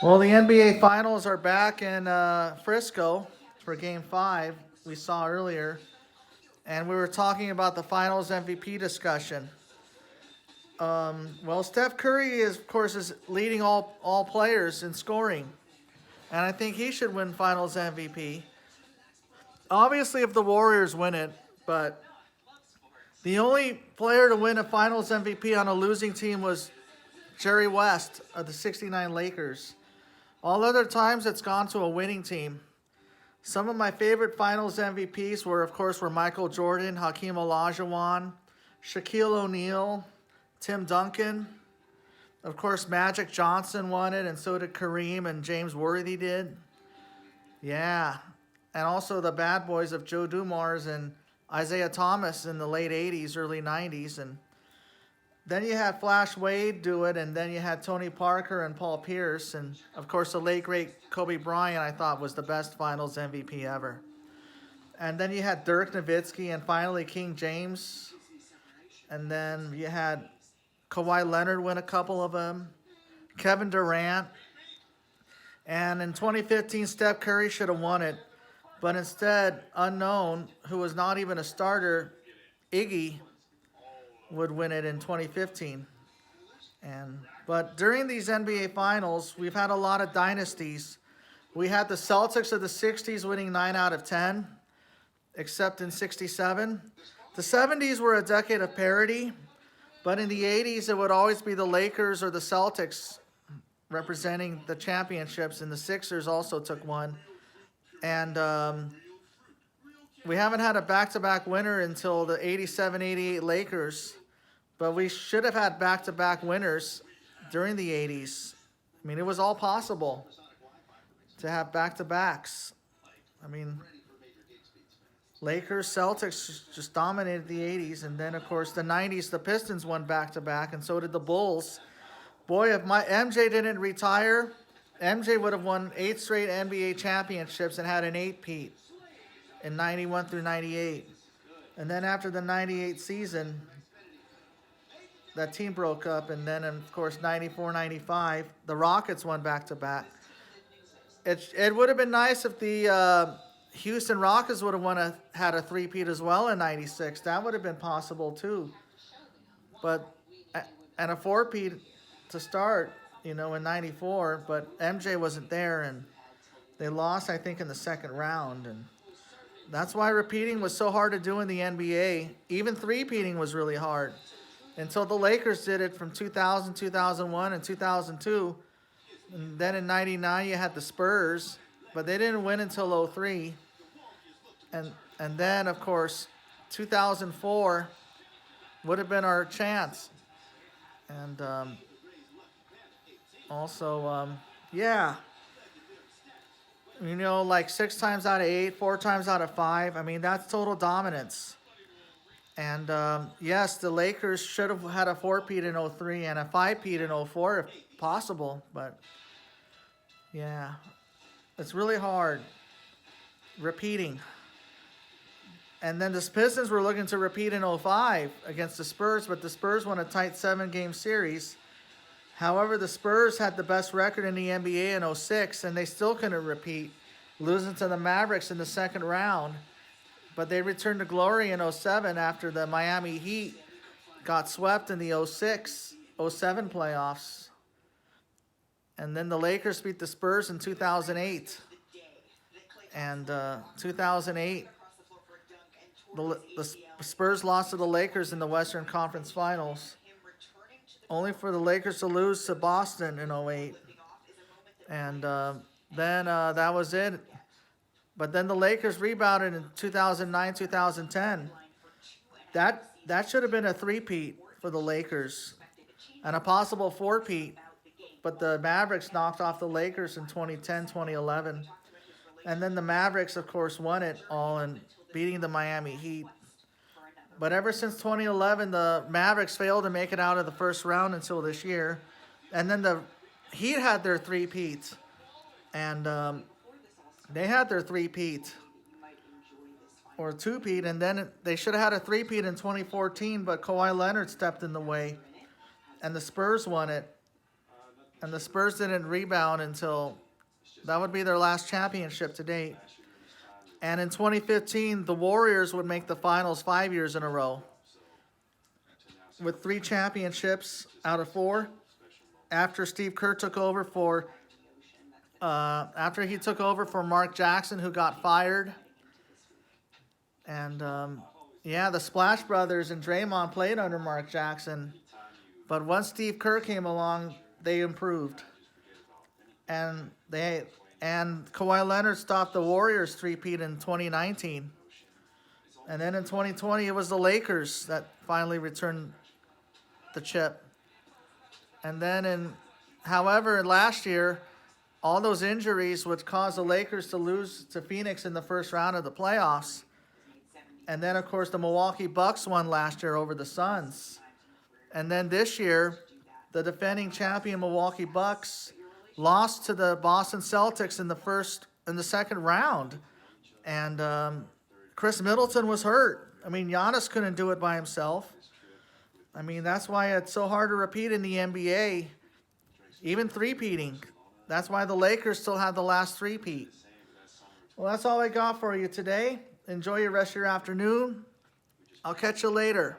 Well, the NBA Finals are back in Frisco for Game 5, we saw earlier. And we were talking about the Finals MVP discussion. Well, Steph Curry, is, of course, is leading all players in scoring. And I think he should win Finals MVP. Obviously, if the Warriors win it, but the only player to win a Finals MVP on a losing team was Jerry West of the '69 Lakers. All other times, it's gone to a winning team. Some of my favorite Finals MVPs were Michael Jordan, Hakeem Olajuwon, Shaquille O'Neal, Tim Duncan. Of course, Magic Johnson won it, and so did Kareem, and James Worthy did. Yeah, and also the bad boys of Joe Dumars and Isaiah Thomas in the late '80s, early '90s, and then you had Flash Wade do it, and then you had Tony Parker and Paul Pierce, and of course the late great Kobe Bryant I thought was the best Finals MVP ever. And then you had Dirk Nowitzki and finally King James, and then you had Kawhi Leonard win a couple of them, Kevin Durant, and in 2015 Steph Curry should have won it, but instead unknown, who was not even a starter, Iggy would win it in 2015. But during these NBA finals, we've had a lot of dynasties. We had the Celtics of the 60s winning 9 out of 10, except in 67. The 70s were a decade of parity, but in the 80s it would always be the Lakers or the Celtics representing the championships, and the Sixers also took one. And we haven't had a back-to-back winner until the 87-88 Lakers, but we should have had back-to-back winners during the 80s. I mean, it was all possible to have back-to-backs. I mean, Lakers, Celtics just dominated the 80s, and then, of course, the 90s, the Pistons won back-to-back, and so did the Bulls. Boy, if my MJ didn't retire, MJ would have won 8 straight NBA championships and had an 8-peat in 91 through 98. And then after the 98 season, that team broke up, and then, of course, 94, 95, the Rockets won back-to-back. It would have been nice if the Houston Rockets would have had a three-peat as well in 96. That would have been possible, too. But, and a four-peat to start, in 94, but MJ wasn't there, and they lost, I think, in the second round, and that's why repeating was so hard to do in the NBA. Even three-peating was really hard until the Lakers did it from 2000, 2001, and 2002. And then in 99, you had the Spurs, but they didn't win until '03. And then, of course, 2004 would have been our chance. And also, yeah. Like 6 times out of 8, 4 times out of 5. I mean, that's total dominance. And yes, the Lakers should have had a 4-peat in '03 and a 5-peat in '04 if possible. But yeah, it's really hard repeating. And then the Pistons were looking to repeat in '05 against the Spurs, but the Spurs won a tight 7-game series. However, the Spurs had the best record in the NBA in '06, and they still couldn't repeat, losing to the Mavericks in the second round. But they returned to glory in '07 after the Miami Heat got swept in the '06-'07 playoffs. And then the Lakers beat the Spurs in 2008. And 2008, the Spurs lost to the Lakers in the Western Conference Finals, only for the Lakers to lose to Boston in '08. And then that was it. But then the Lakers rebounded in 2009, 2010. That should have been a three-peat for the Lakers and a possible four-peat. But the Mavericks knocked off the Lakers in 2010, 2011. And then the Mavericks, of course, won it all in beating the Miami Heat. But ever since 2011, the Mavericks failed to make it out of the first round until this year. And then the Heat had their three-peats. And they had their three-peat or two-peat, and then they should have had a three-peat in 2014, but Kawhi Leonard stepped in the way, and the Spurs won it. And the Spurs didn't rebound until that would be their last championship to date. And in 2015, the Warriors would make the finals 5 years in a row with 3 championships out of 4 after Steve Kerr took over for Mark Jackson, who got fired. And yeah, the Splash Brothers and Draymond played under Mark Jackson, but once Steve Kerr came along, they improved. And Kawhi Leonard stopped the Warriors three-peat in 2019. And then in 2020, it was the Lakers that finally returned the chip. And then however, last year, all those injuries would cause the Lakers to lose to Phoenix in the first round of the playoffs. And then, of course, the Milwaukee Bucks won last year over the Suns. And then this year, the defending champion Milwaukee Bucks lost to the Boston Celtics in the second round. And Chris Middleton was hurt. I mean, Giannis couldn't do it by himself. I mean, that's why it's so hard to repeat in the NBA, even three-peating. That's why the Lakers still have the last three-peat. Well, that's all I got for you today. Enjoy your rest of your afternoon. I'll catch you later.